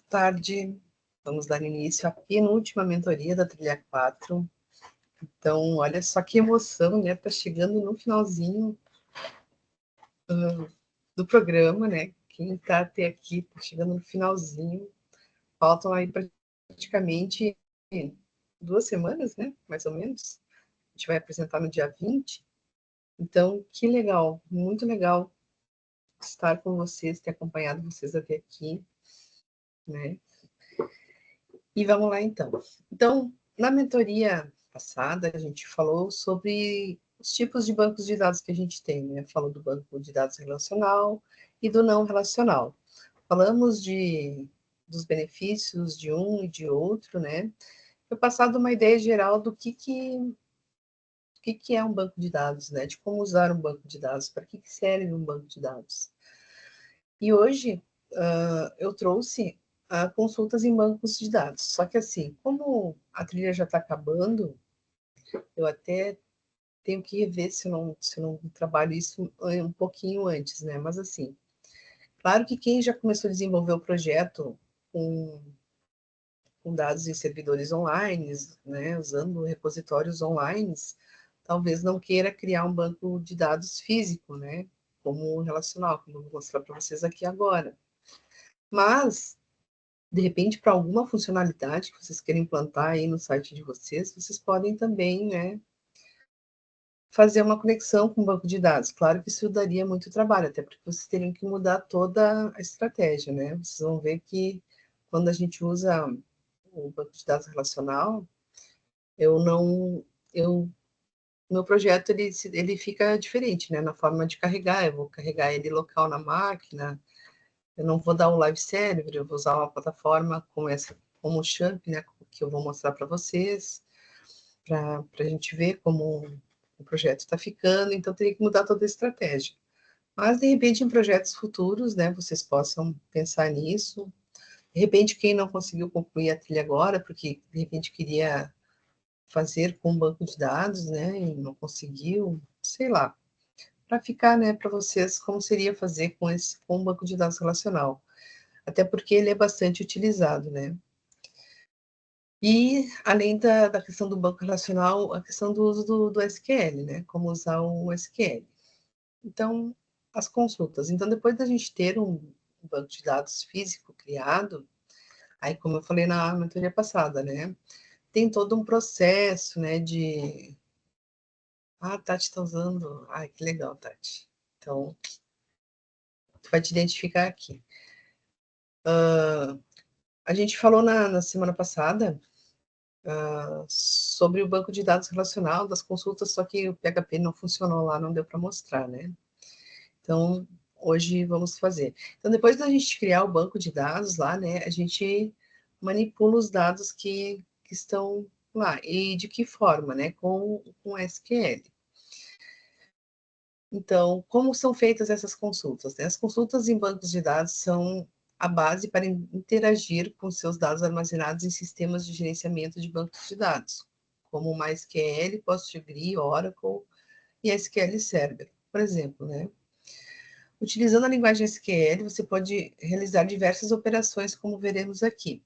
tarde. Vamos dar início à penúltima mentoria da Trilha 4. Então, olha só que emoção, né? Tá chegando no finalzinho do programa, né? Quem tá até aqui, tá chegando no finalzinho. Faltam aí praticamente 2 semanas, né? Mais ou menos. A gente vai apresentar no dia 20. Então, que legal, muito legal estar com vocês, ter acompanhado vocês até aqui, né? E vamos lá, então. Então, na mentoria passada, a gente falou sobre os tipos de bancos de dados que a gente tem, né? Falou do banco de dados relacional e do não relacional. Falamos dos benefícios de um e de outro, né? Foi passado uma ideia geral do que é um banco de dados, né? De como usar um banco de dados, para que serve um banco de dados. E hoje eu trouxe consultas em bancos de dados. Só que assim, como a trilha já está acabando, eu até tenho que rever se eu não trabalho isso um pouquinho antes, né? Mas assim, claro que quem já começou a desenvolver o projeto com, com dados em servidores online, né? Usando repositórios online, talvez não queira criar um banco de dados físico, né? Como relacional, como eu vou mostrar para vocês aqui agora. Mas de repente, para alguma funcionalidade que vocês querem implantar aí no site de vocês, vocês podem também, né, fazer uma conexão com o banco de dados. Claro que isso daria muito trabalho, até porque vocês teriam que mudar toda a estratégia, né? Vocês vão ver que quando a gente usa o banco de dados relacional, eu não, eu, meu projeto ele fica diferente, né? Na forma de carregar, eu vou carregar ele local na máquina. Eu não vou dar um live server, eu vou usar uma plataforma como o Champ, né, que eu vou mostrar para vocês, para a gente ver como o projeto está ficando, então teria que mudar toda a estratégia. Mas, de repente, em projetos futuros, né, vocês possam pensar nisso. De repente, quem não conseguiu concluir a trilha agora, porque, de repente, queria fazer com um banco de dados, né, e não conseguiu, sei lá, para ficar, né, para vocês como seria fazer com um banco de dados relacional. Até porque ele é bastante utilizado, né? E, além da questão do banco relacional, a questão do uso do SQL, né? Como usar o SQL. Então, as consultas. Então, depois da gente ter um banco de dados físico criado, aí, como eu falei na mentoria passada, né? Tem todo um processo, né, de... Ah, a Tati está usando... Ai, que legal, Tati. Então, tu vai te identificar aqui. A gente falou na semana passada sobre o banco de dados relacional das consultas, só que o PHP não funcionou lá, não deu para mostrar, né? Então, hoje vamos fazer. Então, depois da gente criar o banco de dados lá, né, a gente manipula os dados que estão lá. E de que forma, né? Com SQL. Então, como são feitas essas consultas, né? As consultas em bancos de dados são a base para interagir com seus dados armazenados em sistemas de gerenciamento de bancos de dados, como o MySQL, PostgreSQL, Oracle e SQL Server, por exemplo, né? Utilizando a linguagem SQL, você pode realizar diversas operações, como veremos aqui.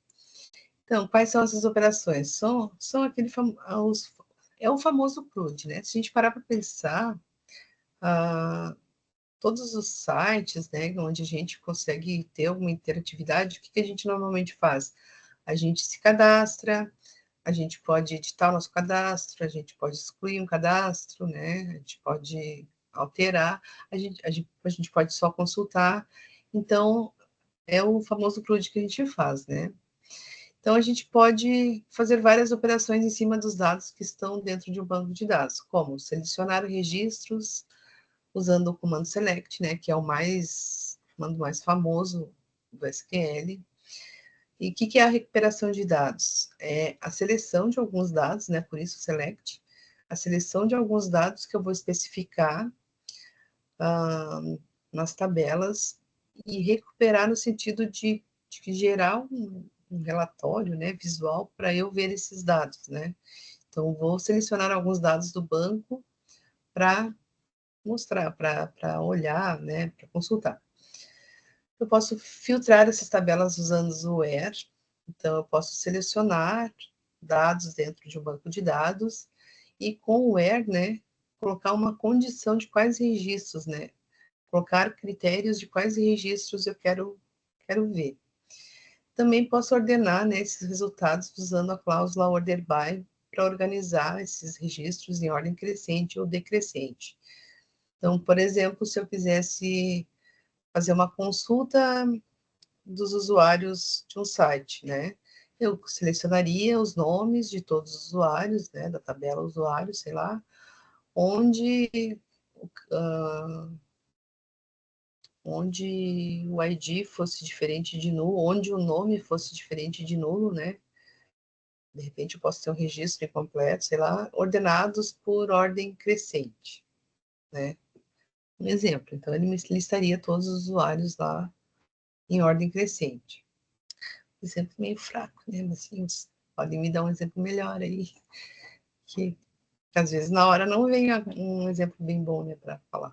Então, quais são essas operações? São é o famoso CRUD, né? Se a gente parar para pensar, todos os sites, né, onde a gente consegue ter alguma interatividade, o que a gente normalmente faz? A gente se cadastra, a gente pode editar o nosso cadastro, a gente pode excluir um cadastro, né, a gente pode alterar, a gente pode só consultar. Então, é o famoso CRUD que a gente faz, né? Então, a gente pode fazer várias operações em cima dos dados que estão dentro de um banco de dados, como selecionar registros, usando o comando select, né, que é o comando mais famoso do SQL. E o que é a recuperação de dados? É a seleção de alguns dados, né, por isso select, a seleção de alguns dados que eu vou especificar nas tabelas e recuperar no sentido de gerar um relatório, né, visual para eu ver esses dados, né. Então, vou selecionar alguns dados do banco para mostrar, para olhar, né, para consultar. Eu posso filtrar essas tabelas usando o where. Então, eu posso selecionar dados dentro de um banco de dados e com o where, né, colocar uma condição de quais registros, né, colocar critérios de quais registros eu quero ver. Também posso ordenar, né, esses resultados usando a cláusula order by para organizar esses registros em ordem crescente ou decrescente. Então, por exemplo, se eu quisesse fazer uma consulta dos usuários de um site, né? Eu selecionaria os nomes de todos os usuários, né, da tabela usuário, sei lá, onde onde o ID fosse diferente de nulo, onde o nome fosse diferente de nulo, né? De repente eu posso ter um registro incompleto, sei lá, ordenados por ordem crescente, né? Um exemplo. Então, ele me listaria todos os usuários lá em ordem crescente. Exemplo meio fraco, né? Mas, assim, podem me dar um exemplo melhor aí, que às vezes na hora não vem um exemplo bem bom, né, para falar.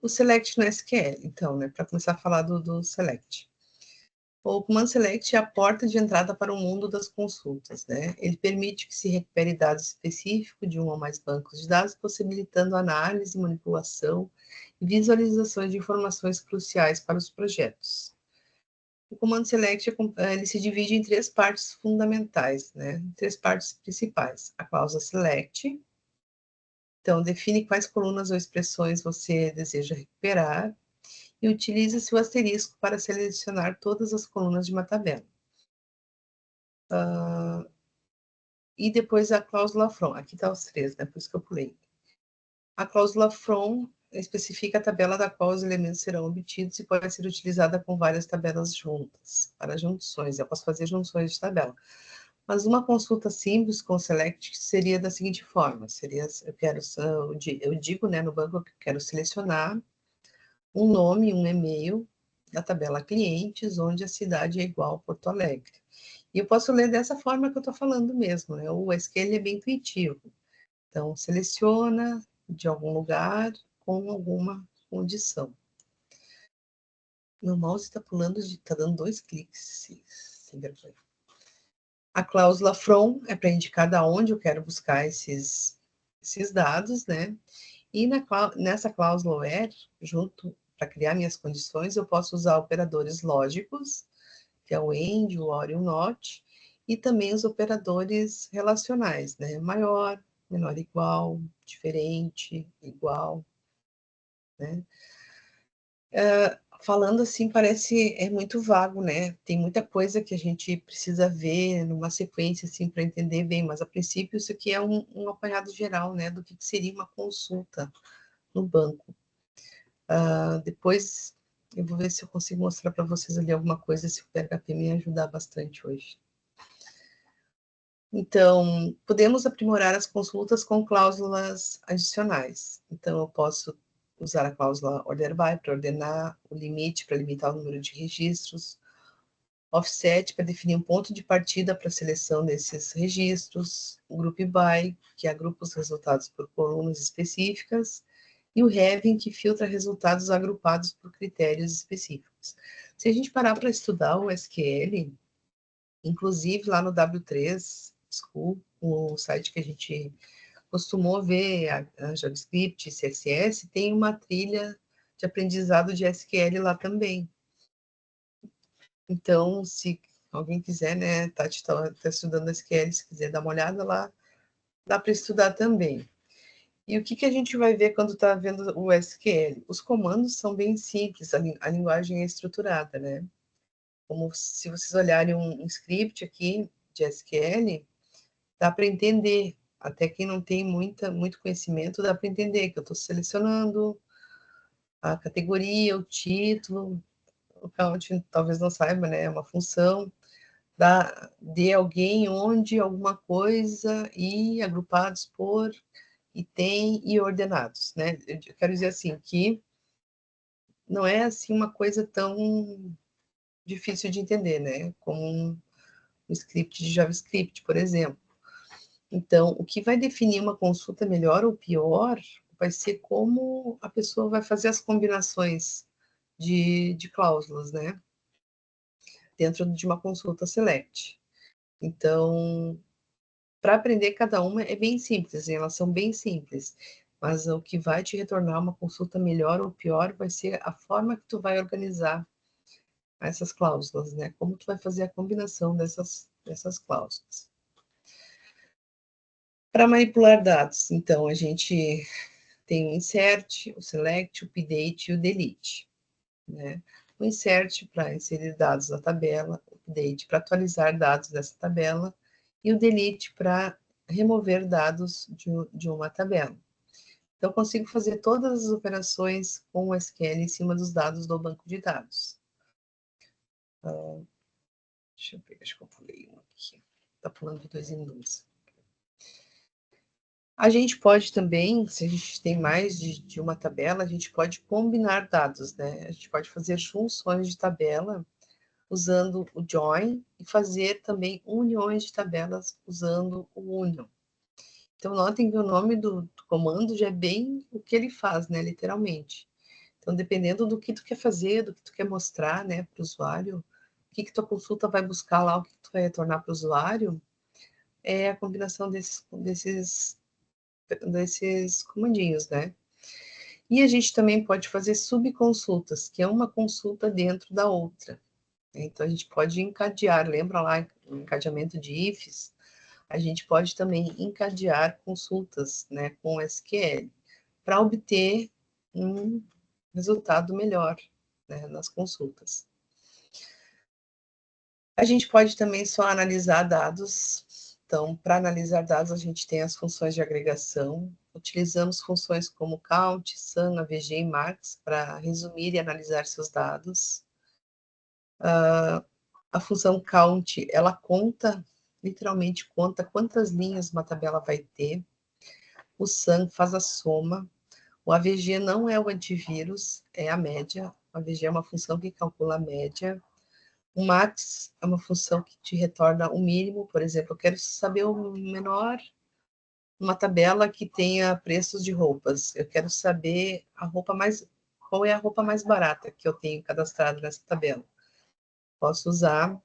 O select no SQL, então, né, para começar a falar do select. O Command Select é a porta de entrada para o mundo das consultas, né? Ele permite que se recupere dados específicos de um ou mais bancos de dados, possibilitando análise, manipulação e visualizações de informações cruciais para os projetos. O Command Select ele se divide em três partes fundamentais, né? Três partes principais. A cláusula Select, então define quais colunas ou expressões você deseja recuperar, e utiliza-se o asterisco para selecionar todas as colunas de uma tabela. E depois a cláusula from. Aqui está os três, né? Por isso que eu pulei. A cláusula from especifica a tabela da qual os elementos serão obtidos e pode ser utilizada com várias tabelas juntas, para junções. Eu posso fazer junções de tabela. Mas uma consulta simples com select seria da seguinte forma: seria, eu digo, né, no banco que eu quero selecionar um nome, um e-mail da tabela clientes, onde a cidade é igual a Porto Alegre. E eu posso ler dessa forma que eu estou falando mesmo, né? O SQL é bem intuitivo. Então, seleciona de algum lugar com alguma condição. Meu mouse está pulando, está dando 2 cliques, sem vergonha. A cláusula from é para indicar da onde eu quero buscar esses dados, né? E nessa cláusula where, junto para criar minhas condições, eu posso usar operadores lógicos, que é o AND, o OR e o NOT, e também os operadores relacionais, né? Maior, menor igual, diferente, igual, né? Falando assim, parece muito vago, né? Tem muita coisa que a gente precisa ver numa sequência, assim, para entender bem, mas a princípio isso aqui é um apanhado geral, né? Do que seria uma consulta no banco. Depois eu vou ver se eu consigo mostrar para vocês ali alguma coisa, se o PHP me ajudar bastante hoje. Então, podemos aprimorar as consultas com cláusulas adicionais. Então, eu posso usar a cláusula order by para ordenar, o limite para limitar o número de registros, offset para definir um ponto de partida para a seleção desses registros, o group by, que agrupa os resultados por colunas específicas, e o having, que filtra resultados agrupados por critérios específicos. Se a gente parar para estudar o SQL, inclusive lá no W3 School, o site que a gente costumou ver, a JavaScript, CSS, tem uma trilha de aprendizado de SQL lá também. Então, se alguém quiser, né, tá estudando SQL, se quiser dar uma olhada lá, dá para estudar também. E o que a gente vai ver quando está vendo o SQL? Os comandos são bem simples, a linguagem é estruturada, né? Como se vocês olharem um script aqui de SQL, dá para entender. Até quem não tem muito conhecimento, dá para entender que eu estou selecionando a categoria, o título, o count talvez não saiba, né? É uma função de alguém, onde, alguma coisa, e agrupados por, e tem, e ordenados, né? Eu quero dizer assim, que não é assim uma coisa tão difícil de entender, né? Como um script de JavaScript, por exemplo. Então, o que vai definir uma consulta melhor ou pior, vai ser como a pessoa vai fazer as combinações de cláusulas, né? Dentro de uma consulta select. Então, para aprender cada uma é bem simples, elas são bem simples, mas o que vai te retornar uma consulta melhor ou pior vai ser a forma que tu vai organizar essas cláusulas, né? Como tu vai fazer a combinação dessas cláusulas. Para manipular dados, então, a gente tem o insert, o select, o update e o delete, né? O insert para inserir dados na tabela, o update para atualizar dados dessa tabela e o delete para remover dados de uma tabela. Então, eu consigo fazer todas as operações com o SQL em cima dos dados do banco de dados. Deixa eu ver, acho que eu pulei um aqui. Está pulando de 2 em 2. A gente pode também, se a gente tem mais de uma tabela, a gente pode combinar dados, né? A gente pode fazer junções de tabela usando o join e fazer também uniões de tabelas usando o union. Então, notem que o nome do comando já é bem o que ele faz, né? Literalmente. Então, dependendo do que tu quer fazer, do que tu quer mostrar, né, para o usuário, o que tua consulta vai buscar lá, o que tu vai retornar para o usuário, é a combinação desses comandinhos, né? E a gente também pode fazer subconsultas, que é uma consulta dentro da outra. Então, a gente pode encadear, lembra lá o encadeamento de ifs? A gente pode também encadear consultas, né, com SQL, para obter um resultado melhor, né, nas consultas. A gente pode também só analisar dados. Então, para analisar dados, a gente tem as funções de agregação. Utilizamos funções como count, sum, avg e max para resumir e analisar seus dados. A função count, ela conta, literalmente conta quantas linhas uma tabela vai ter. O sum faz a soma. O avg não é o antivírus, é a média. O avg é uma função que calcula a média. O max é uma função que te retorna o mínimo, por exemplo, eu quero saber o menor, uma tabela que tenha preços de roupas. Eu quero saber qual é a roupa mais barata que eu tenho cadastrado nessa tabela. Posso usar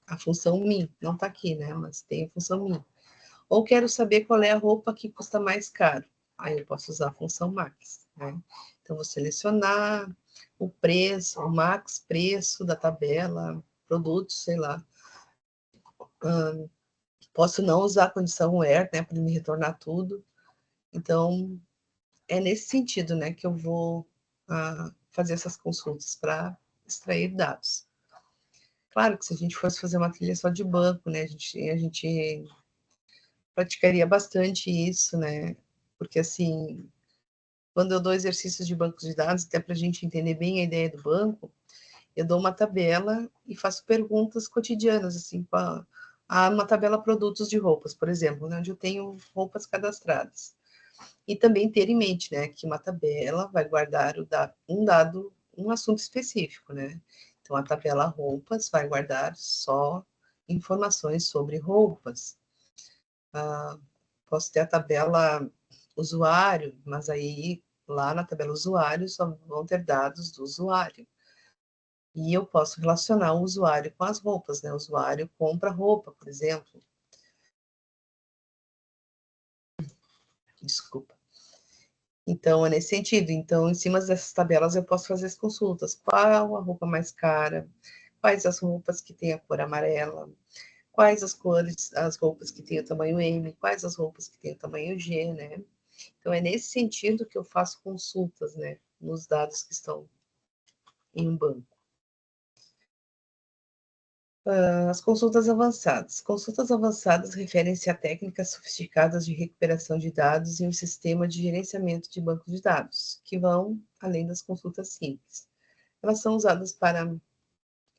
a função min, não está aqui, né? Mas tem a função min. Ou quero saber qual é a roupa que custa mais caro. Aí eu posso usar a função max, né? Então, vou selecionar o preço, o max preço da tabela, produtos, sei lá. Posso não usar a condição where, né, para me retornar tudo. Então, é nesse sentido, né, que eu vou fazer essas consultas para extrair dados. Claro que se a gente fosse fazer uma trilha só de banco, né, a gente praticaria bastante isso, né, porque assim, quando eu dou exercícios de bancos de dados, até para a gente entender bem a ideia do banco, eu dou uma tabela e faço perguntas cotidianas, assim, há uma tabela produtos de roupas, por exemplo, né, onde eu tenho roupas cadastradas. E também ter em mente, né, que uma tabela vai guardar um assunto específico, né? Então, a tabela roupas vai guardar só informações sobre roupas. Posso ter a tabela usuário, mas aí lá na tabela usuário só vão ter dados do usuário. E eu posso relacionar o usuário com as roupas, né? O usuário compra roupa, por exemplo. Desculpa. Então, é nesse sentido. Então, em cima dessas tabelas, eu posso fazer as consultas. Qual a roupa mais cara? Quais as roupas que têm a cor amarela? Quais as cores, as roupas que têm o tamanho M? Quais as roupas que têm o tamanho G, né? Então, é nesse sentido que eu faço consultas, né? Nos dados que estão em um banco. As consultas avançadas. Consultas avançadas referem-se a técnicas sofisticadas de recuperação de dados e um sistema de gerenciamento de banco de dados, que vão além das consultas simples. Elas são usadas para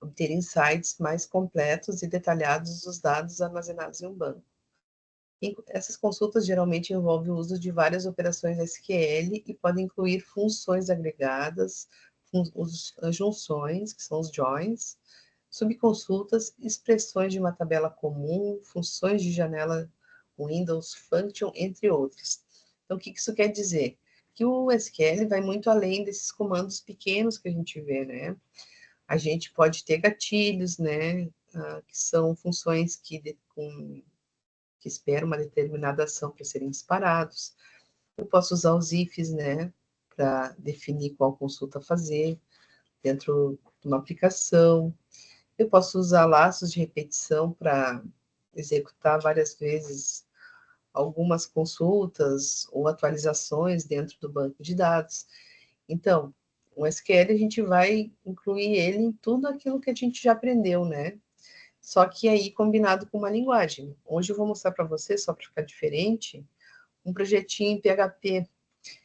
obter insights mais completos e detalhados dos dados armazenados em um banco. Essas consultas geralmente envolvem o uso de várias operações SQL e podem incluir funções agregadas, junções, que são os joins, subconsultas, expressões de uma tabela comum, funções de janela Windows Function, entre outros. Então, o que isso quer dizer? que o SQL vai muito além desses comandos pequenos que a gente vê, né? A gente pode ter gatilhos, né? Que são funções que esperam uma determinada ação para serem disparados. Eu posso usar os ifs, né? Para definir qual consulta fazer dentro de uma aplicação. Eu posso usar laços de repetição para executar várias vezes algumas consultas ou atualizações dentro do banco de dados. Então, o SQL a gente vai incluir ele em tudo aquilo que a gente já aprendeu, né? Só que aí combinado com uma linguagem. Hoje eu vou mostrar para você, só para ficar diferente, um projetinho em PHP.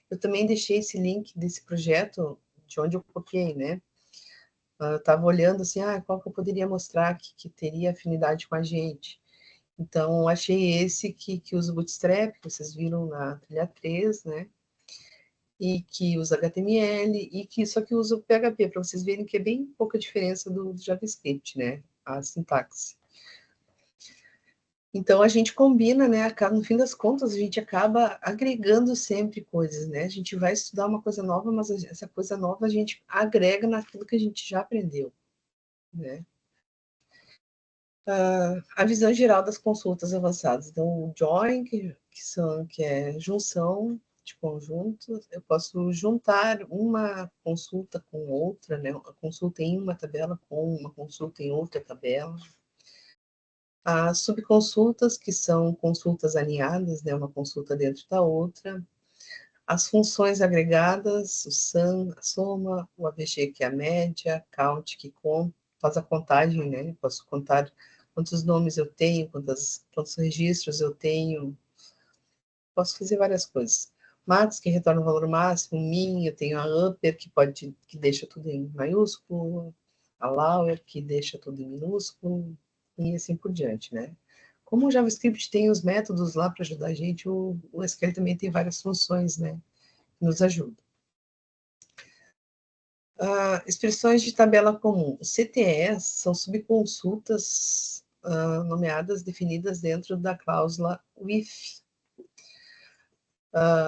Eu também deixei esse link desse projeto de onde eu copiei, né? Eu estava olhando assim, qual que eu poderia mostrar que teria afinidade com a gente. Então, achei esse que usa o Bootstrap, que vocês viram na trilha 3, né? E que usa HTML, e que só que usa o PHP, para vocês verem que é bem pouca diferença do JavaScript, né? A sintaxe. Então, a gente combina, né? No fim das contas, a gente acaba agregando sempre coisas, né? A gente vai estudar uma coisa nova, mas essa coisa nova a gente agrega naquilo que a gente já aprendeu, né? A visão geral das consultas avançadas. Então, o join, que é junção de conjuntos, eu posso juntar uma consulta com outra, né? A consulta em uma tabela com uma consulta em outra tabela. As subconsultas, que são consultas alinhadas, né? Uma consulta dentro da outra. As funções agregadas, o sum, a soma, o AVG, que é a média, count, que faz a contagem, né? Posso contar quantos nomes eu tenho, quantos registros eu tenho. Posso fazer várias coisas. Max, que retorna o valor máximo, min, eu tenho a upper, que deixa tudo em maiúsculo, a lower, que deixa tudo em minúsculo, e assim por diante, né? Como o JavaScript tem os métodos lá para ajudar a gente, o SQL também tem várias funções, né? Que nos ajudam. Expressões de tabela comum. CTEs são subconsultas nomeadas, definidas dentro da cláusula with.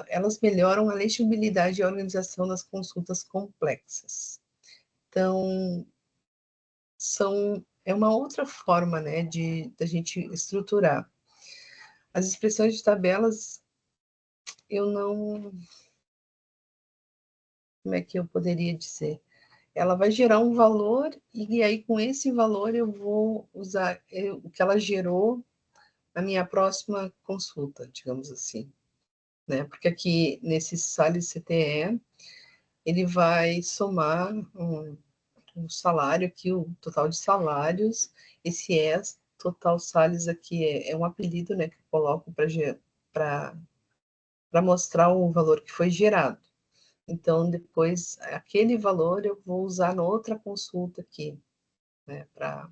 Elas melhoram a legibilidade e a organização das consultas complexas. Então, é uma outra forma, né, da gente estruturar. As expressões de tabelas, eu não... Como é que eu poderia dizer? Ela vai gerar um valor, e aí com esse valor eu vou usar o que ela gerou na minha próxima consulta, digamos assim, né? Porque aqui nesse SALIS CTE, ele vai somar um salário aqui, o total de salários, esse total SALIS aqui é um apelido, né, que eu coloco para mostrar o valor que foi gerado. Então, depois, aquele valor eu vou usar na outra consulta aqui, né, para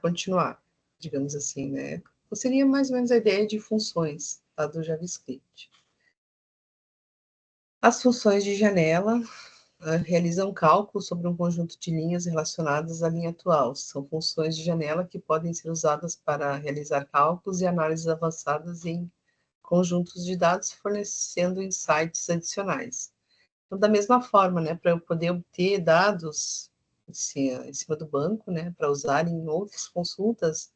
continuar, digamos assim, né? Seria mais ou menos a ideia de funções tá, do JavaScript. As funções de janela realizam cálculos sobre um conjunto de linhas relacionadas à linha atual. São funções de janela que podem ser usadas para realizar cálculos e análises avançadas em conjuntos de dados, fornecendo insights adicionais. Então, da mesma forma, né, para eu poder obter dados em cima do banco, né, para usar em outras consultas,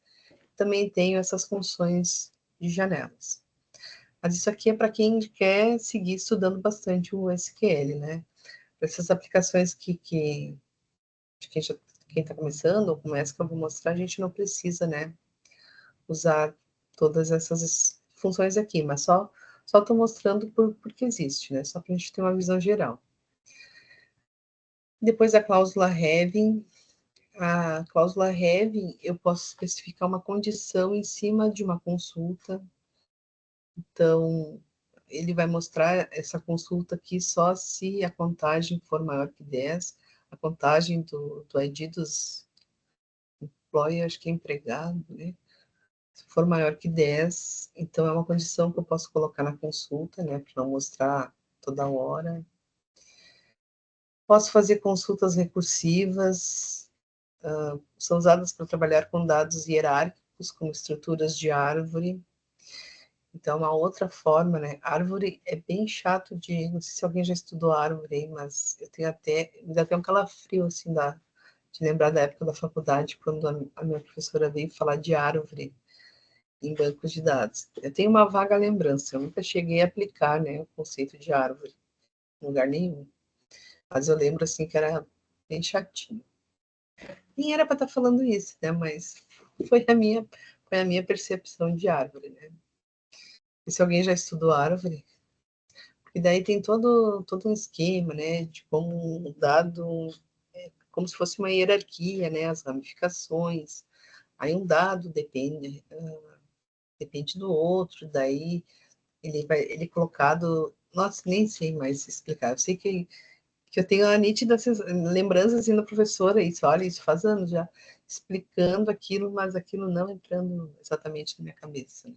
também tenho essas funções de janelas. Mas isso aqui é para quem quer seguir estudando bastante o SQL, né? Para essas aplicações de quem está começando, ou começa que eu vou mostrar, a gente não precisa, né, usar todas essas funções aqui, mas só estou mostrando porque existe, né? Só para a gente ter uma visão geral. Depois a cláusula having. A cláusula having, eu posso especificar uma condição em cima de uma consulta. Então, ele vai mostrar essa consulta aqui só se a contagem for maior que 10, a contagem do ID dos employee, acho que é empregado, né? Se for maior que 10, então é uma condição que eu posso colocar na consulta, né, para não mostrar toda hora. Posso fazer consultas recursivas, são usadas para trabalhar com dados hierárquicos, como estruturas de árvore. Então, uma outra forma, né? Árvore é bem chato de... Não sei se alguém já estudou árvore aí, mas eu tenho até... Me dá até um calafrio, assim, de lembrar da época da faculdade, quando a minha professora veio falar de árvore em bancos de dados. Eu tenho uma vaga lembrança, eu nunca cheguei a aplicar, né, o conceito de árvore em lugar nenhum. Mas eu lembro, assim, que era bem chatinho. Nem era para estar falando isso, né, mas foi a minha percepção de árvore, né. E se alguém já estudou árvore, e daí tem todo um esquema, né, de como um dado, como se fosse uma hierarquia, né, as ramificações. Aí um dado depende do outro, daí ele é colocado, nossa, nem sei mais explicar. Eu sei que eu tenho a nítida lembrança assim da professora, isso, olha, isso faz anos já, explicando aquilo, mas aquilo não entrando exatamente na minha cabeça, né?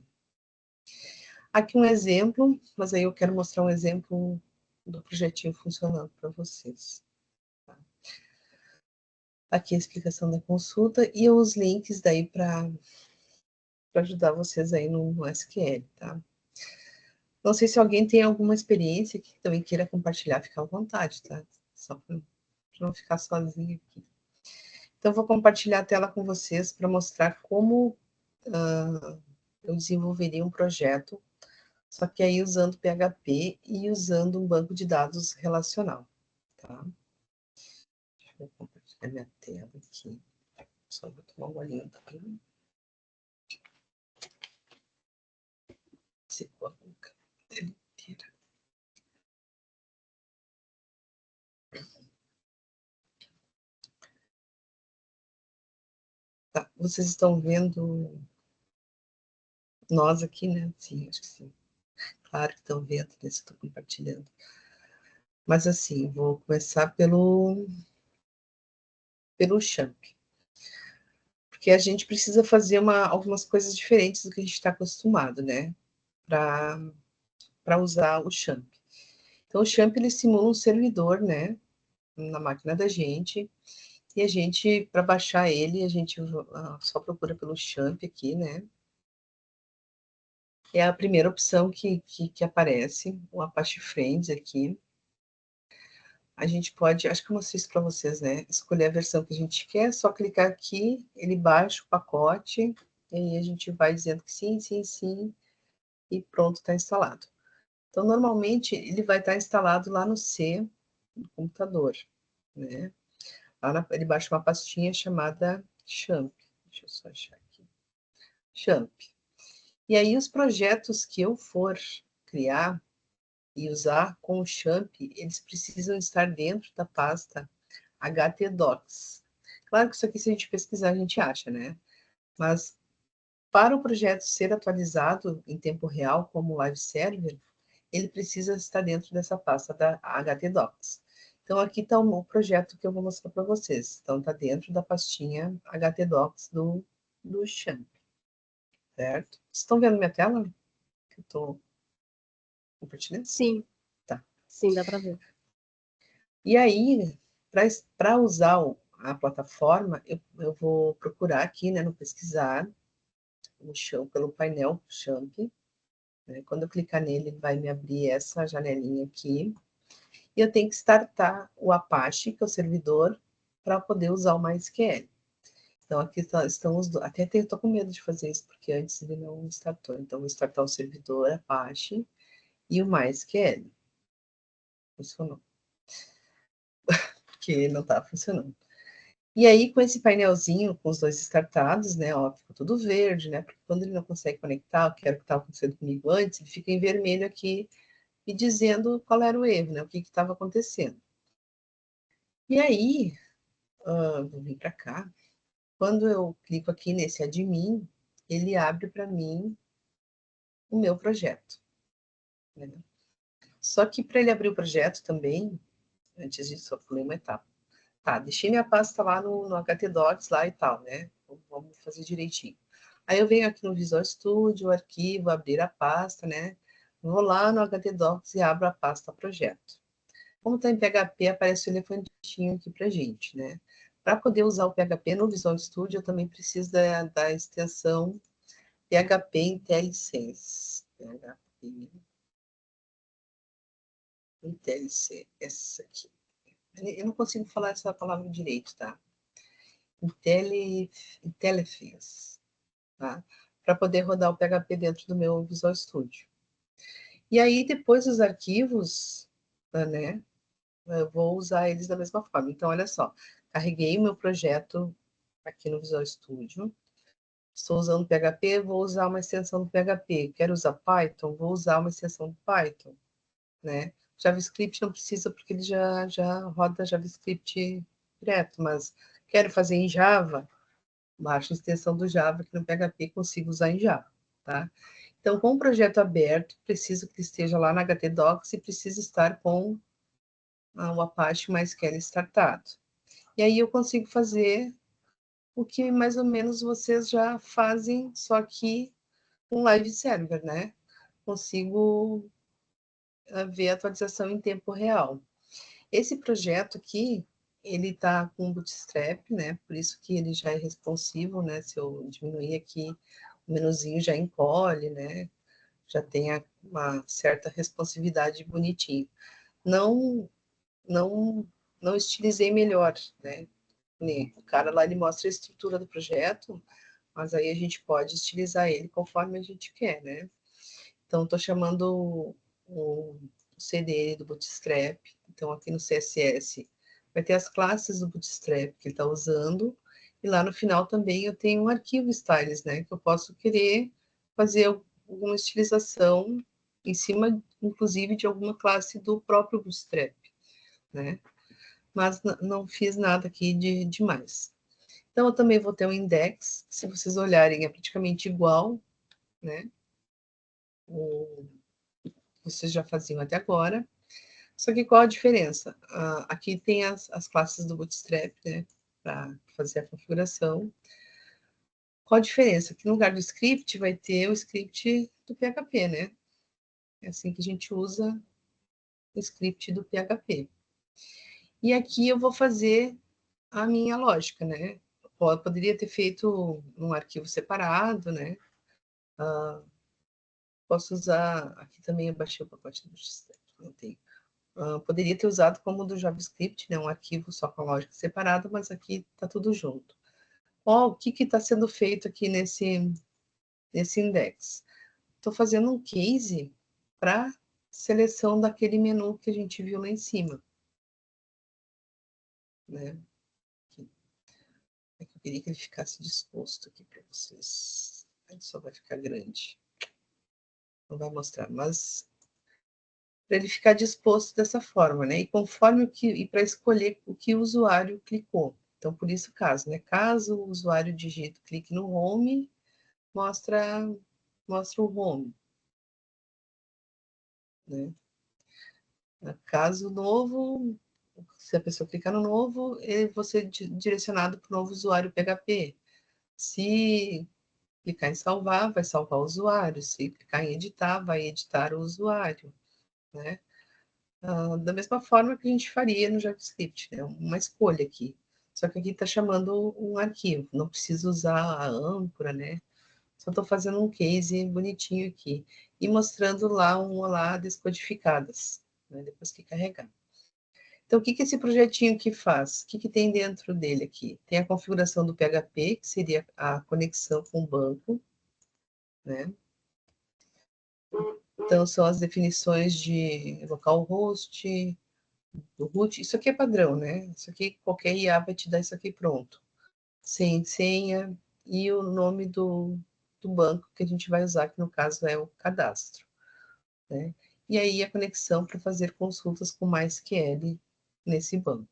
Aqui um exemplo, mas aí eu quero mostrar um exemplo do projetinho funcionando para vocês. Tá? Aqui a explicação da consulta e os links daí para ajudar vocês aí no SQL, tá? Não sei se alguém tem alguma experiência que também queira compartilhar, fica à vontade, tá? Só para não ficar sozinha aqui. Então, eu vou compartilhar a tela com vocês para mostrar como eu desenvolveria um projeto, só que aí usando PHP e usando um banco de dados relacional, tá? Deixa eu compartilhar minha tela aqui. Só vou tomar uma olhinho também. Secou a boca inteira. Tá, vocês estão vendo nós aqui, né? Sim, acho que sim. Claro que estão vendo, né? Se eu estou compartilhando. Mas assim, vou começar pelo Champ. Porque a gente precisa fazer algumas coisas diferentes do que a gente está acostumado, né? Para usar o Champ. Então, o Champ, ele simula um servidor, né? Na máquina da gente. E a gente, para baixar ele, a gente só procura pelo Champ aqui, né? É a primeira opção que aparece, o Apache Friends aqui. A gente pode, acho que eu mostrei isso para vocês, né? Escolher a versão que a gente quer, só clicar aqui, ele baixa o pacote, e aí a gente vai dizendo que sim, sim, sim, e pronto, está instalado. Então, normalmente, ele vai estar instalado lá no C, no computador, né? Ele baixa uma pastinha chamada Champ. Deixa eu só achar aqui. Champ. E aí, os projetos que eu for criar e usar com o Champ, eles precisam estar dentro da pasta htdocs. Claro que isso aqui, se a gente pesquisar, a gente acha, né? Mas para o projeto ser atualizado em tempo real, como live server, ele precisa estar dentro dessa pasta da htdocs. Então, aqui está o projeto que eu vou mostrar para vocês. Então, está dentro da pastinha htdocs do Champ, certo? Estão vendo minha tela? Que eu estou compartilhando? Sim. Tá. Sim, dá para ver. E aí, para usar a plataforma, eu vou procurar aqui, né, no pesquisar, o Champ, pelo painel Champ. Né? Quando eu clicar nele, ele vai me abrir essa janelinha aqui. E eu tenho que startar o Apache, que é o servidor, para poder usar o MySQL. Então, aqui estão os dois. Até estou com medo de fazer isso, porque antes ele não startou. Então, vou startar o servidor Apache e o MySQL. Funcionou. Porque não estava funcionando. E aí, com esse painelzinho, com os dois startados, né, ó, ficou tudo verde, né, porque quando ele não consegue conectar, que era o que estava acontecendo comigo antes, ele fica em vermelho aqui, e dizendo qual era o erro, né, o que estava acontecendo. E aí, vou vir para cá, quando eu clico aqui nesse admin, ele abre para mim o meu projeto. Né? Só que para ele abrir o projeto também, antes disso, eu pulei uma etapa. Tá, deixei minha pasta lá no htdocs lá e tal, né? Vamos fazer direitinho. Aí eu venho aqui no Visual Studio, arquivo, abrir a pasta, né? Vou lá no htdocs e abro a pasta projeto. Como está em PHP, aparece o elefantinho aqui para gente, né? Para poder usar o PHP no Visual Studio, eu também preciso da extensão PHP IntelliSense. PHP, IntelliSense, essa aqui. Eu não consigo falar essa palavra direito, tá? IntelliSense, tá? Para poder rodar o PHP dentro do meu Visual Studio. E aí, depois os arquivos, né? Eu vou usar eles da mesma forma. Então, olha só. Carreguei o meu projeto aqui no Visual Studio. Estou usando PHP, vou usar uma extensão do PHP. Quero usar Python, vou usar uma extensão do Python, né? JavaScript não precisa, porque ele já roda JavaScript direto, mas quero fazer em Java, baixo a extensão do Java, que no PHP consigo usar em Java, tá? Então, com o projeto aberto, preciso que esteja lá na HTDocs e precisa estar com o Apache MySQL startado. E aí eu consigo fazer o que mais ou menos vocês já fazem, só que com live server, né? Consigo ver a atualização em tempo real. Esse projeto aqui, ele está com Bootstrap, né? Por isso que ele já é responsivo, né? Se eu diminuir aqui, o menuzinho já encolhe, né? Já tem uma certa responsividade bonitinho. Não, não, não estilizei melhor, né? O cara lá, ele mostra a estrutura do projeto, mas aí a gente pode estilizar ele conforme a gente quer, né? Então, estou chamando o CDN do Bootstrap. Então, aqui no CSS vai ter as classes do Bootstrap que ele está usando. E lá no final também eu tenho um arquivo styles, né? Que eu posso querer fazer alguma estilização em cima, inclusive, de alguma classe do próprio Bootstrap, né? Mas não fiz nada aqui de demais. Então, eu também vou ter um index, se vocês olharem, é praticamente igual, né? Vocês já faziam até agora. Só que qual a diferença? Aqui tem as classes do Bootstrap, né? Para fazer a configuração. Qual a diferença? Que no lugar do script vai ter o script do PHP, né? É assim que a gente usa o script do PHP. E aqui eu vou fazer a minha lógica, né? Poderia ter feito um arquivo separado, né? Posso usar... Aqui também eu baixei o pacote do Bootstrap, não tem. Poderia ter usado como do JavaScript, né? Um arquivo só com a lógica separada, mas aqui está tudo junto. O que está sendo feito aqui nesse index? Estou fazendo um case para seleção daquele menu que a gente viu lá em cima, né? Eu queria que ele ficasse disposto aqui para vocês. Ele só vai ficar grande. Não vai mostrar, mas para ele ficar disposto dessa forma, né? E conforme para escolher o que o usuário clicou. Então, por isso, caso, né? Caso o usuário digite, clique no home, mostra o home, né? Caso novo, se a pessoa clicar no novo, ele vai ser direcionado para o novo usuário PHP. Se clicar em salvar, vai salvar o usuário. Se clicar em editar, vai editar o usuário, né? Da mesma forma que a gente faria no JavaScript, né? Uma escolha aqui. Só que aqui está chamando um arquivo, não preciso usar a âncora, né? Só estou fazendo um case bonitinho aqui e mostrando lá um olá descodificadas, né? Depois que carregar. Então, o que esse projetinho aqui faz? O que tem dentro dele aqui? Tem a configuração do PHP, que seria a conexão com o banco, né? Então, são as definições de localhost, do root. Isso aqui é padrão, né? Isso aqui, qualquer IA vai te dar isso aqui pronto. Sem senha e o nome do banco que a gente vai usar, que no caso é o cadastro, né? E aí a conexão para fazer consultas com MySQL nesse banco.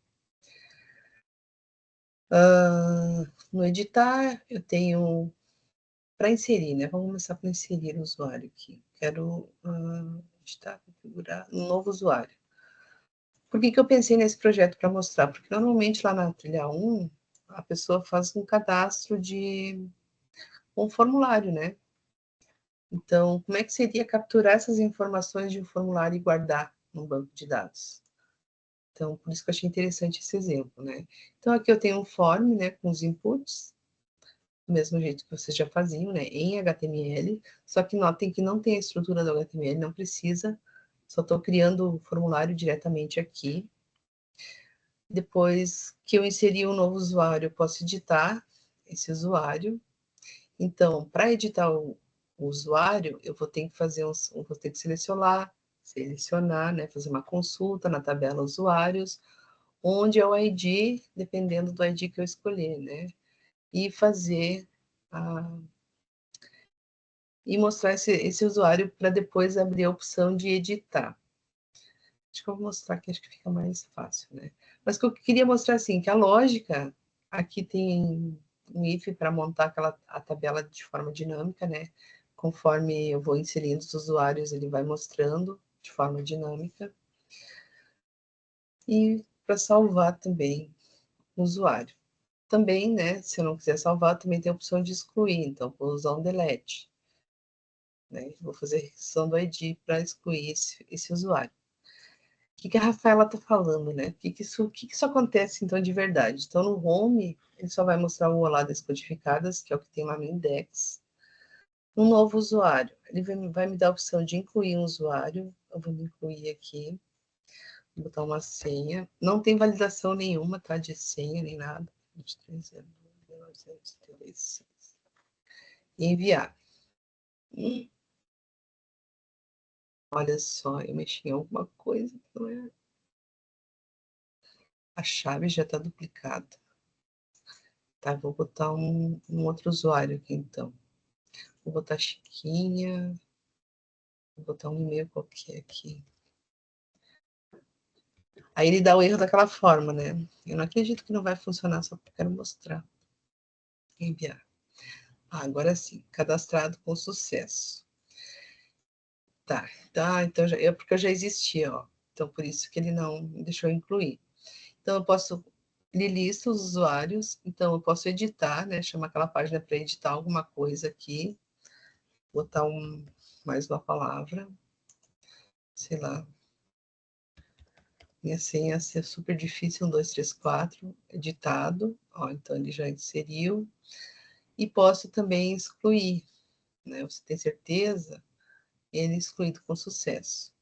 No editar, eu tenho para inserir, né? Vamos começar por inserir o usuário aqui. Quero editar, configurar um novo usuário. Por que eu pensei nesse projeto para mostrar? Porque normalmente lá na trilha 1, a pessoa faz um cadastro de um formulário, né? Então, como é que seria capturar essas informações de um formulário e guardar num banco de dados? Então, por isso que eu achei interessante esse exemplo, né? Então, aqui eu tenho um form, né, com os inputs. do mesmo jeito que vocês já faziam, né, em HTML, só que notem que não tem a estrutura do HTML, não precisa, só estou criando o formulário diretamente aqui. Depois que eu inseri um novo usuário, eu posso editar esse usuário. Então, para editar o usuário, eu vou ter que fazer vou ter que selecionar, né, fazer uma consulta na tabela usuários, onde é o ID, dependendo do ID que eu escolher, né? E fazer e mostrar esse usuário para depois abrir a opção de editar. Acho que eu vou mostrar aqui, acho que fica mais fácil, né? Mas que eu queria mostrar assim, que a lógica aqui tem um if para montar a tabela de forma dinâmica, né? Conforme eu vou inserindo os usuários, ele vai mostrando de forma dinâmica. E para salvar também o usuário. Também, né, se eu não quiser salvar, também tem a opção de excluir, então vou usar um delete. Né? Vou fazer a requisição do ID para excluir esse usuário. O que a Rafaela está falando, né? O que isso acontece, então, de verdade? Então, no home, ele só vai mostrar o olá descodificadas, que é o que tem lá no index. Um novo usuário, ele vai me dar a opção de incluir um usuário. Eu vou me incluir aqui. Vou botar uma senha. Não tem validação nenhuma, tá? De senha, nem nada. 23.1976. E enviar. Olha só, eu mexi em alguma coisa que não é. A chave já está duplicada. Tá, vou botar um outro usuário aqui, então. Vou botar Chiquinha. Vou botar um e-mail qualquer aqui. Aí ele dá o erro daquela forma, né? Eu não acredito que não vai funcionar, só porque eu quero mostrar. Enviar. Agora sim, cadastrado com sucesso. Tá, então porque eu já existia, ó. Então, por isso que ele não deixou eu incluir. Então, eu posso... Ele lista os usuários, então eu posso editar, né? Chamar aquela página para editar alguma coisa aqui. Botar mais uma palavra. Sei lá. Minha senha ia ser super difícil, 1, 2, 3, 4, editado. Ó, então, ele já inseriu. E posso também excluir, né? Você tem certeza? Ele excluído com sucesso.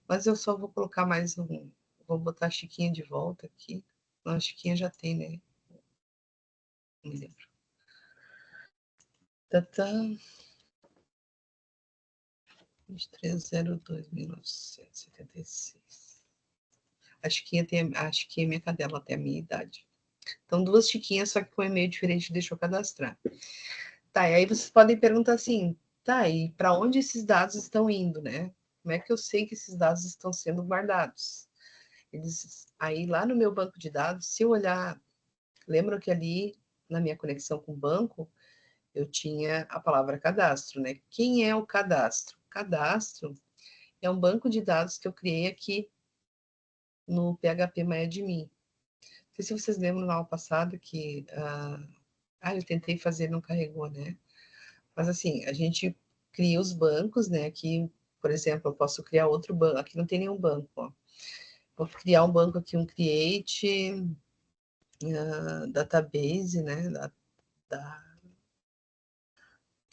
Mas eu só vou colocar mais um. Vou botar a Chiquinha de volta aqui. Não, a Chiquinha já tem, né? Não me lembro. Tatã. 2302.976. A Chiquinha é minha cadela, até a minha idade. Então, 2 Chiquinhas, só que com e-mail diferente, deixa eu cadastrar. Tá, e aí vocês podem perguntar assim, tá, e para onde esses dados estão indo, né? Como é que eu sei que esses dados estão sendo guardados? Aí lá no meu banco de dados, se eu olhar, lembram que ali na minha conexão com o banco, eu tinha a palavra cadastro, né? Quem é o cadastro? Cadastro é um banco de dados que eu criei aqui no PHP MyAdmin. Não sei se vocês lembram na aula passada que eu tentei fazer, não carregou, né? Mas assim, a gente cria os bancos, né? Aqui, por exemplo, eu posso criar outro banco. Aqui não tem nenhum banco, ó. Vou criar um banco aqui, um create database, né?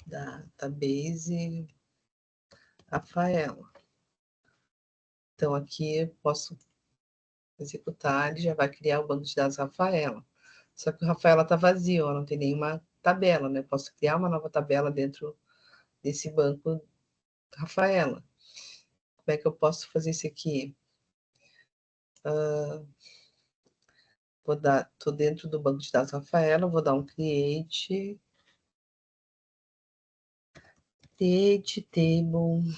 Database Rafaela. Então, aqui eu posso executar, ele já vai criar o banco de dados Rafaela. Só que o Rafaela está vazio, ó, não tem nenhuma tabela, né? Posso criar uma nova tabela dentro desse banco Rafaela. Como é que eu posso fazer isso aqui? Tô dentro do banco de dados Rafaela, vou dar um create table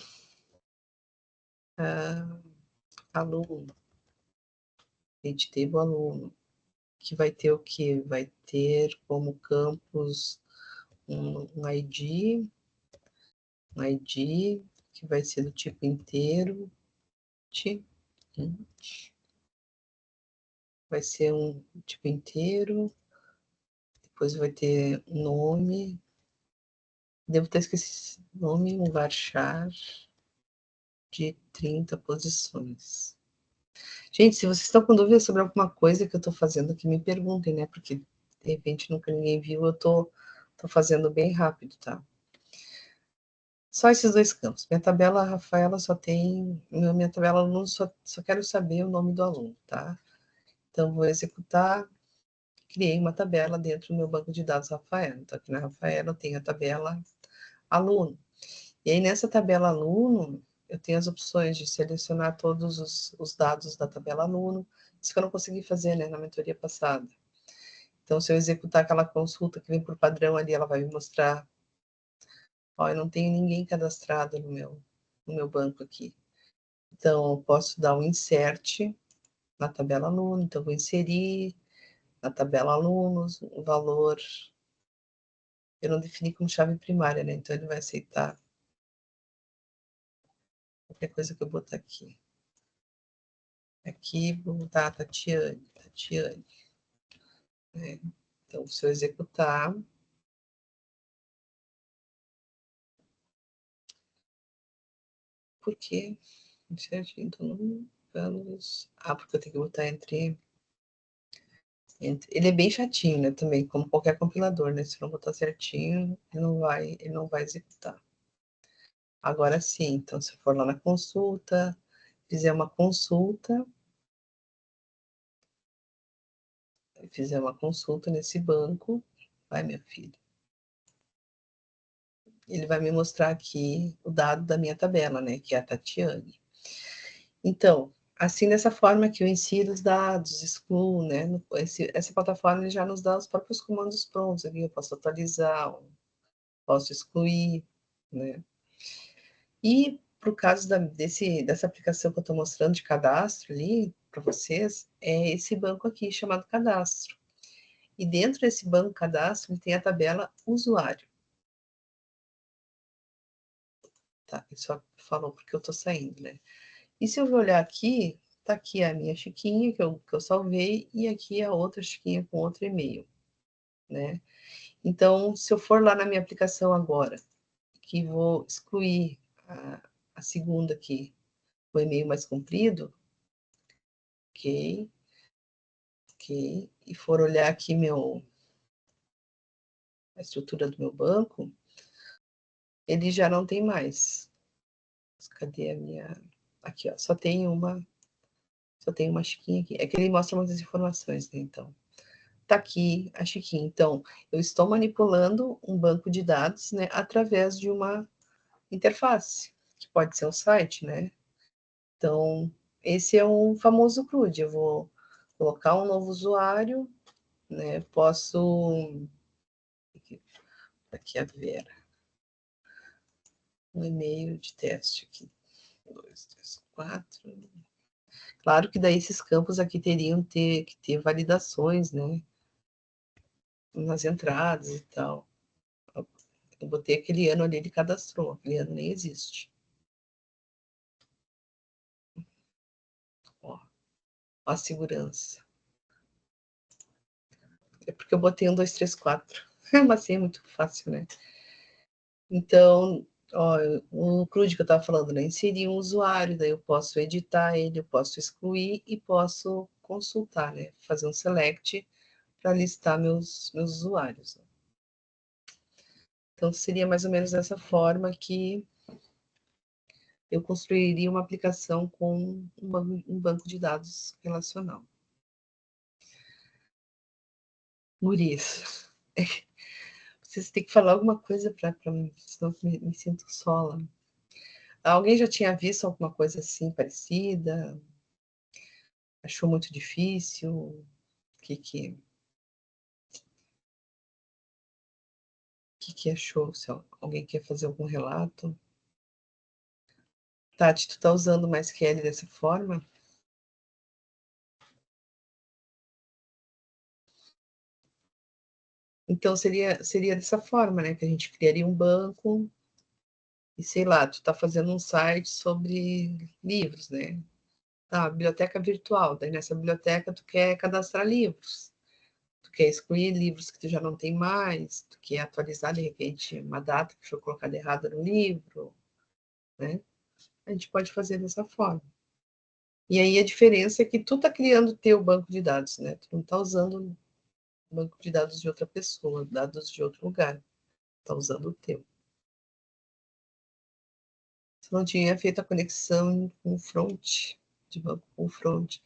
aluno. Create table aluno. Que vai ter o quê? Vai ter como campos um ID, que vai ser do tipo inteiro, vai ser um tipo inteiro, depois vai ter nome, devo ter esquecido nome, um varchar de 30 posições. Gente, se vocês estão com dúvida sobre alguma coisa que eu estou fazendo aqui, me perguntem, né? Porque de repente nunca ninguém viu, eu estou Tô fazendo bem rápido, tá? Só esses dois campos. Minha tabela, Rafaela, só tem... Minha tabela aluno, só quero saber o nome do aluno, tá? Então, vou executar. Criei uma tabela dentro do meu banco de dados Rafaela. Então, aqui na Rafaela eu tenho a tabela aluno. E aí, nessa tabela aluno, eu tenho as opções de selecionar todos os dados da tabela aluno. Isso que eu não consegui fazer, né, na mentoria passada. Então, se eu executar aquela consulta que vem por padrão ali, ela vai me mostrar, ó, eu não tenho ninguém cadastrado no meu banco aqui. Então, eu posso dar um insert na tabela aluno, então vou inserir na tabela alunos o valor, eu não defini como chave primária, né? Então, ele vai aceitar qualquer coisa que eu botar aqui. Aqui, vou botar Tatiane. Né? Então, se eu executar, por quê? Certinho, então, vamos... Ah, porque eu tenho que botar entre... Ele é bem chatinho, né, também, como qualquer compilador, né? Se não botar certinho, ele não vai executar. Agora sim, então, se eu for lá na consulta, fizer uma consulta nesse banco, vai, minha filha. Ele vai me mostrar aqui o dado da minha tabela, né, que é a Tatiane. Então, assim, dessa forma que eu insiro os dados, excluo, né, essa plataforma já nos dá os próprios comandos prontos aqui, eu posso atualizar, posso excluir, né. E para o caso dessa aplicação que eu estou mostrando de cadastro ali para vocês, é esse banco aqui chamado cadastro. E dentro desse banco cadastro, ele tem a tabela usuário. Tá, ele só falou porque eu estou saindo, né? E se eu olhar aqui, tá aqui a minha Chiquinha que eu salvei, e aqui a outra Chiquinha com outro e-mail, né? Então, se eu for lá na minha aplicação agora, que vou excluir a segunda aqui, o e-mail mais comprido, ok, e for olhar aqui a estrutura do meu banco, ele já não tem mais. Cadê a minha... Aqui, ó, só tem uma Chiquinha aqui. É que ele mostra umas informações, né, então. Tá aqui a Chiquinha. Então, eu estou manipulando um banco de dados, né, através de uma interface, que pode ser um site, né? Então, esse é um famoso CRUD. Eu vou colocar um novo usuário, né? Posso... Aqui a Vera. Um e-mail de teste aqui. 2, 3, 4. Claro que daí esses campos aqui teriam que ter validações, né? Nas entradas e tal. Eu botei aquele ano ali, ele cadastrou. Aquele ano nem existe. Ó, a segurança. É porque eu botei 1, 2, 3, 4. Mas assim é muito fácil, né? Então, ó, o CRUD que eu estava falando, né? Inserir um usuário, daí eu posso editar ele, eu posso excluir e posso consultar, né? Fazer um select para listar meus usuários. Então, seria mais ou menos dessa forma que eu construiria uma aplicação com um banco de dados relacional. Gurias, vocês têm que falar alguma coisa para mim, senão eu me sinto sola. Alguém já tinha visto alguma coisa assim parecida? Achou muito difícil? O que achou? Se alguém quer fazer algum relato? Tati, tu tá usando o MySQL dessa forma? Então, seria dessa forma, né? Que a gente criaria um banco e, sei lá, tu tá fazendo um site sobre livros, né? Tá, biblioteca virtual. Daí, nessa biblioteca, tu quer cadastrar livros. Tu quer excluir livros que tu já não tem mais. Tu quer atualizar, de repente, uma data que foi colocada errada no livro, né? A gente pode fazer dessa forma. E aí, a diferença é que tu tá criando teu banco de dados, né? Tu não tá usando o banco de dados de outra pessoa, dados de outro lugar. Tá usando o teu. Você não tinha feito a conexão com o front, de banco com o front.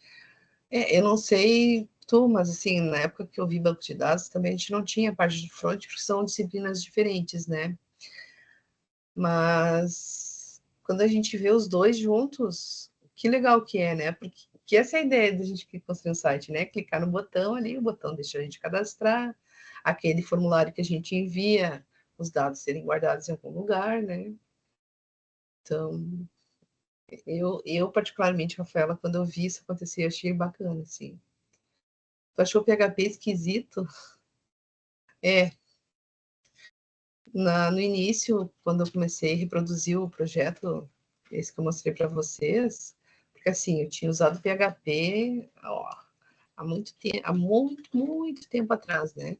Eu não sei tu, mas assim, na época que eu vi banco de dados, também a gente não tinha parte de front, porque são disciplinas diferentes, né? Mas quando a gente vê os dois juntos, que legal que é, né? Porque essa é a ideia da gente construir um site, né? Clicar no botão ali, o botão deixa a gente cadastrar, aquele formulário que a gente envia, os dados serem guardados em algum lugar, né? Então, eu particularmente, Rafaela, quando eu vi isso acontecer, eu achei bacana, assim. Tu achou o PHP esquisito? É, no início, quando eu comecei a reproduzir o projeto, esse que eu mostrei para vocês, porque assim, eu tinha usado PHP ó, há muito tempo, muito tempo atrás, né?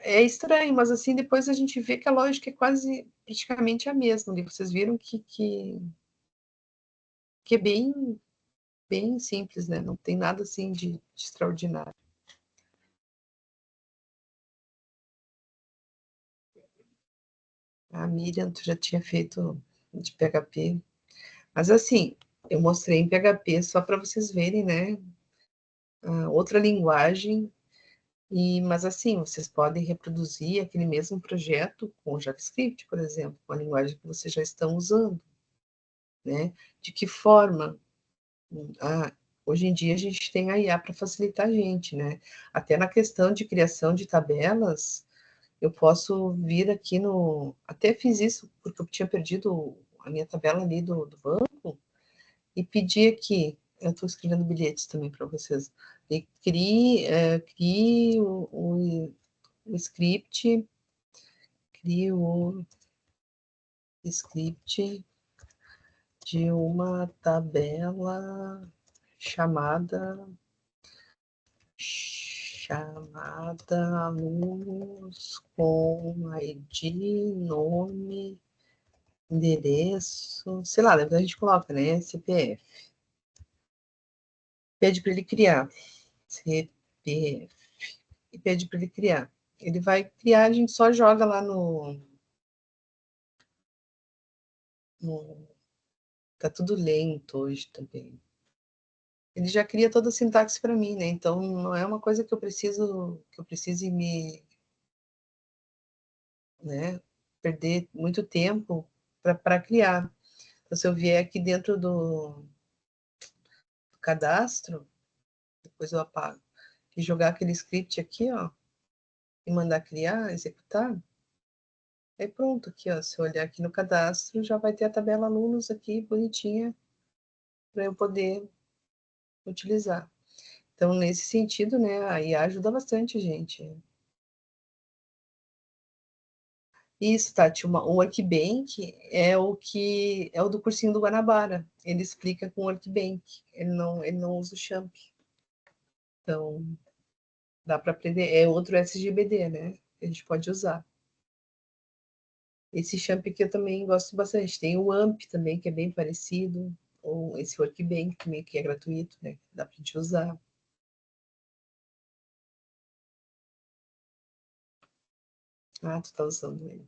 É estranho, mas assim, depois a gente vê que a lógica é quase praticamente a mesma. E vocês viram que é bem simples, né? Não tem nada assim de extraordinário. A Miriam, tu já tinha feito de PHP. Mas assim, eu mostrei em PHP só para vocês verem, né? Outra linguagem, mas assim, vocês podem reproduzir aquele mesmo projeto com JavaScript, por exemplo, com a linguagem que vocês já estão usando, né? De que forma? Ah, hoje em dia a gente tem a IA para facilitar a gente, né? Até na questão de criação de tabelas, eu posso vir aqui no. Até fiz isso porque eu tinha perdido a minha tabela ali do banco e pedir aqui. Eu estou escrevendo bilhetes também para vocês. E crie o script, crie o script de uma tabela chamada alunos com ID, nome, endereço, sei lá, depois a gente coloca, né? CPF. Pede para ele criar. CPF. E pede para ele criar. Ele vai criar, a gente só joga lá no. Tá tudo lento hoje também. Ele já cria toda a sintaxe para mim, né? Então não é uma coisa que eu precise me, né, perder muito tempo para criar. Então, se eu vier aqui dentro do cadastro, depois eu apago, e jogar aquele script aqui, ó, e mandar criar, executar, aí pronto, aqui, ó, se eu olhar aqui no cadastro, já vai ter a tabela alunos aqui, bonitinha, para eu poder utilizar. Então, nesse sentido, né, a IA ajuda bastante a gente. Isso, Tati, o Workbank é o do cursinho do Guanabara. Ele explica com o Workbank, ele não usa o Champ. Então, dá para aprender. É outro SGBD, né? A gente pode usar. Esse Champ aqui eu também gosto bastante. Tem o AMP também, que é bem parecido. Ou esse Workbank também, que é gratuito, né? Dá para a gente usar. Ah, tu tá usando ele.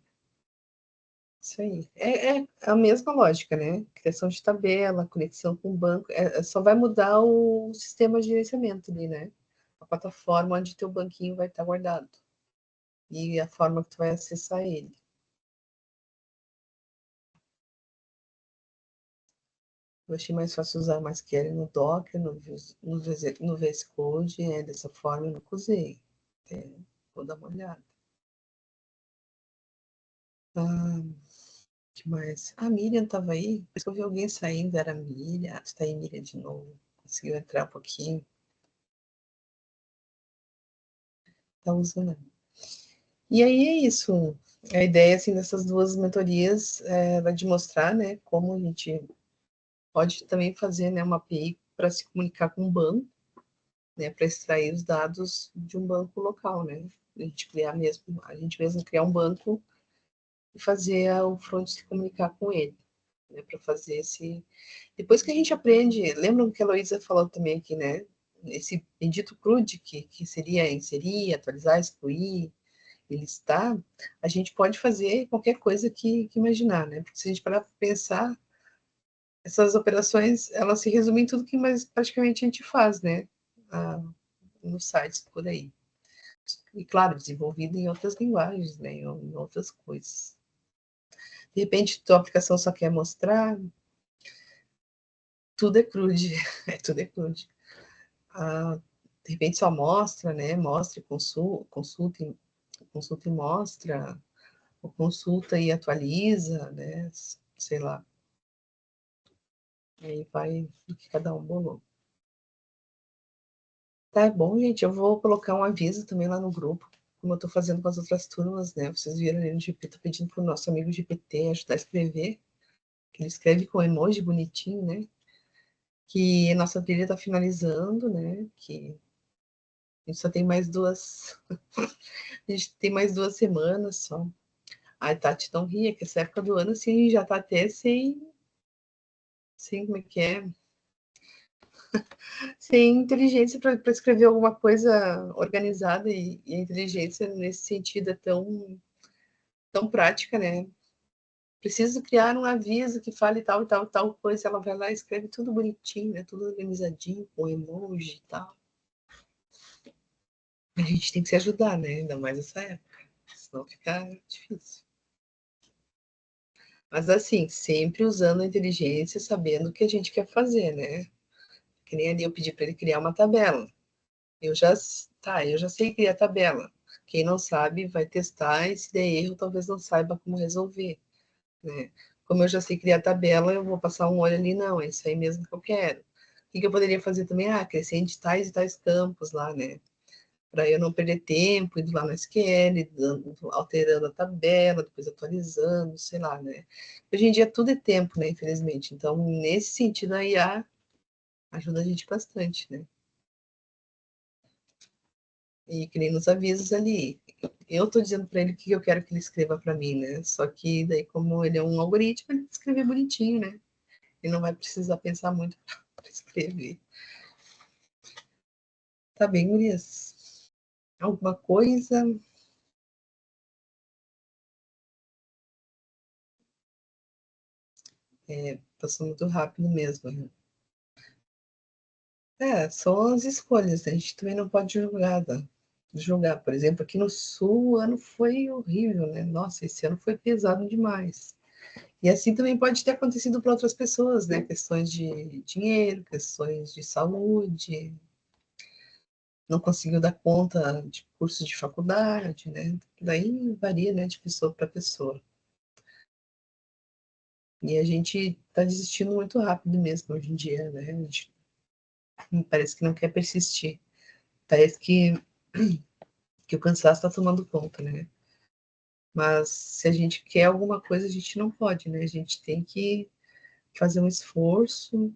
Isso aí. É a mesma lógica, né? Criação de tabela, conexão com o banco. Só vai mudar o sistema de gerenciamento ali, né? A plataforma onde teu banquinho vai estar guardado. E a forma que tu vai acessar ele. Eu achei mais fácil usar MySQL no Docker, no VS Code. Dessa forma eu nunca usei. É, vou dar uma olhada. Ah, que mais? A Miriam estava aí. Depois que eu vi alguém saindo, era a Miriam. Ah, tu tá aí, Miriam, de novo. Conseguiu entrar um pouquinho. Tá usando. E aí é isso. A ideia assim dessas duas mentorias vai de mostrar, né, como a gente pode também fazer, né, uma API para se comunicar com um banco, né, para extrair os dados de um banco local, né? A gente mesmo criar um banco e fazer o front se comunicar com ele, né, para fazer esse. Depois que a gente aprende, lembram que a Heloísa falou também aqui, né? Esse bendito CRUD que seria inserir, atualizar, excluir. ele está, a gente pode fazer qualquer coisa que imaginar, né? Porque se a gente parar para pensar, essas operações, elas se resumem em tudo que mais praticamente a gente faz, né? Ah, nos sites por aí. E, claro, desenvolvido em outras linguagens, né? Em outras coisas. De repente, tua aplicação só quer mostrar, tudo é crude, tudo é crude. Ah, de repente só mostra, né? Mostra e consulta e mostra, ou consulta e atualiza, né? Sei lá. E aí vai do que cada um bolou. Tá bom, gente, eu vou colocar um aviso também lá no grupo, como eu tô fazendo com as outras turmas, né? Vocês viram ali no GP, tô pedindo pro nosso amigo GPT ajudar a escrever, que ele escreve com emoji bonitinho, né? Que a nossa trilha tá finalizando, né? Que a gente só tem mais duas. A gente tem mais 2 semanas só. Ai, Tati, não ria, que essa época do ano, assim, já tá até sem como é que é? Sem inteligência para escrever alguma coisa organizada e a inteligência nesse sentido é tão prática, né? Preciso criar um aviso que fale tal e tal, tal coisa, ela vai lá e escreve tudo bonitinho, né? Tudo organizadinho, com emoji e tal. A gente tem que se ajudar, né? Ainda mais nessa época, senão fica difícil. Mas assim, sempre usando a inteligência, sabendo o que a gente quer fazer, né? Que nem ali eu pedi para ele criar uma tabela. Eu já sei criar tabela. Quem não sabe vai testar e se der erro, talvez não saiba como resolver, né? Como eu já sei criar tabela, eu vou passar um olho ali, não, é isso aí mesmo que eu quero. O que eu poderia fazer também? Acrescente tais e tais campos lá, né? Para eu não perder tempo, indo lá no SQL, alterando a tabela, depois atualizando, sei lá, né? Hoje em dia tudo é tempo, né? Infelizmente. Então, nesse sentido, a IA ajuda a gente bastante, né? E que nem nos avisos ali. Eu estou dizendo para ele o que eu quero que ele escreva para mim, né? Só que daí, como ele é um algoritmo, ele escrever bonitinho, né? Ele não vai precisar pensar muito para escrever. Tá bem, Gurias? Alguma coisa? Passou muito rápido mesmo, né? São as escolhas, né? A gente também não pode julgar, tá? Julgar. Por exemplo, aqui no Sul, o ano foi horrível, né? Nossa, esse ano foi pesado demais. E assim também pode ter acontecido para outras pessoas, né? Questões de dinheiro, questões de saúde, não conseguiu dar conta de cursos de faculdade, né? Daí varia, né, de pessoa para pessoa. E a gente está desistindo muito rápido mesmo hoje em dia, né? A gente parece que não quer persistir. Parece que o cansaço está tomando conta, né? Mas se a gente quer alguma coisa, a gente não pode, né? A gente tem que fazer um esforço.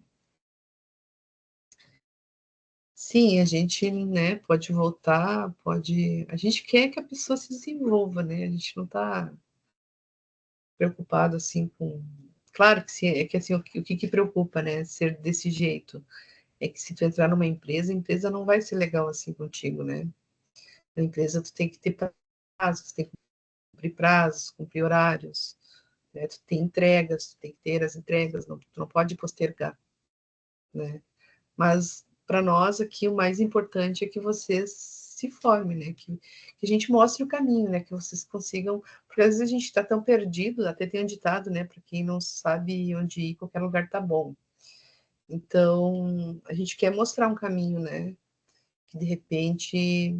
Sim, a gente, né, pode voltar, pode. A gente quer que a pessoa se desenvolva, né? A gente não está preocupado assim com. Claro que sim, é que assim, o que preocupa, né? Ser desse jeito. É que se tu entrar numa empresa, a empresa não vai ser legal assim contigo, né? Na empresa tu tem que ter prazos, tem que cumprir prazos, cumprir horários, né? Tu tem entregas, tu tem que ter as entregas, não, tu não pode postergar, né? Mas para nós aqui o mais importante é que vocês se formem, né? Que a gente mostre o caminho, né? Que vocês consigam, porque às vezes a gente está tão perdido, até tem um ditado, né? Para quem não sabe onde ir, qualquer lugar tá bom. Então, a gente quer mostrar um caminho, né? Que de repente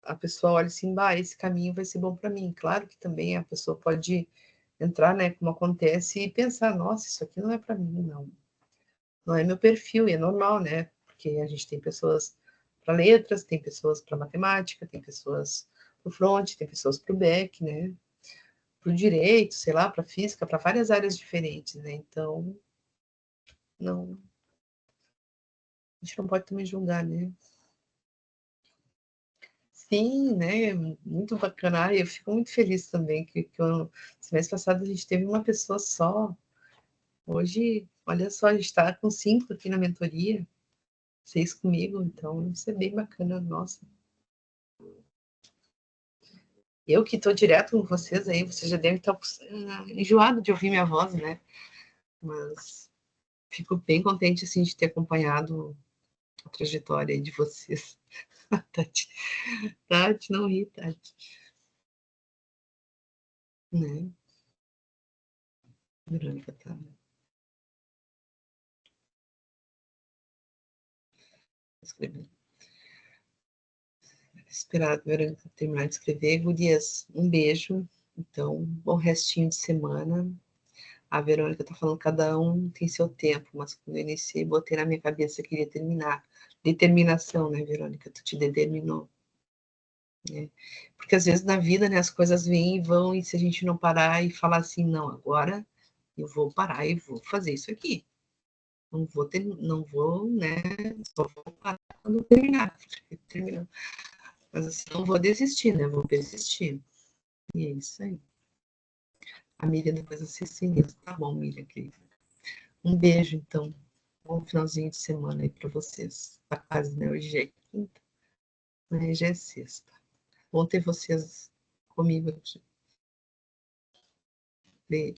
a pessoa olha assim, bah, esse caminho vai ser bom para mim. Claro que também a pessoa pode entrar, né, como acontece, e pensar, nossa, isso aqui não é para mim, não. Não é meu perfil, e é normal, né? Porque a gente tem pessoas para letras, tem pessoas para matemática, tem pessoas para o front, tem pessoas para o back, né? Para o direito, sei lá, para física, para várias áreas diferentes, né? Então, não, a gente não pode também julgar, né? Sim, né? Muito bacana. Eu fico muito feliz também que semestre passado a gente teve uma pessoa só. Hoje, olha só, a gente está com 5 aqui na mentoria, 6 comigo, então isso é bem bacana, nossa. Eu que estou direto com vocês aí, vocês já devem estar enjoado de ouvir minha voz, né? Mas fico bem contente, assim, de ter acompanhado a trajetória aí de vocês. Tati, Tati, não ri, Tati. Né? Verônica tá escrevendo. Esperar a Verônica terminar de escrever. Gurias, um beijo. Então, bom restinho de semana. A Verônica tá falando que cada um tem seu tempo, mas quando eu iniciei, botei na minha cabeça que queria terminar. Determinação, né, Verônica? Tu te determinou. Né? Porque às vezes na vida, né, as coisas vêm e vão, e se a gente não parar e falar assim, não, agora eu vou parar e vou fazer isso aqui. Não vou, né, só vou parar quando terminar. Mas assim, não vou desistir, né, vou persistir. E é isso aí. A Miriam depois assiste isso. Tá bom, Miriam, querida. Um beijo, então. Bom finalzinho de semana aí para vocês. Tá quase, né? Hoje é quinta, né? Já é sexta. Bom ter vocês comigo aqui. Beijo.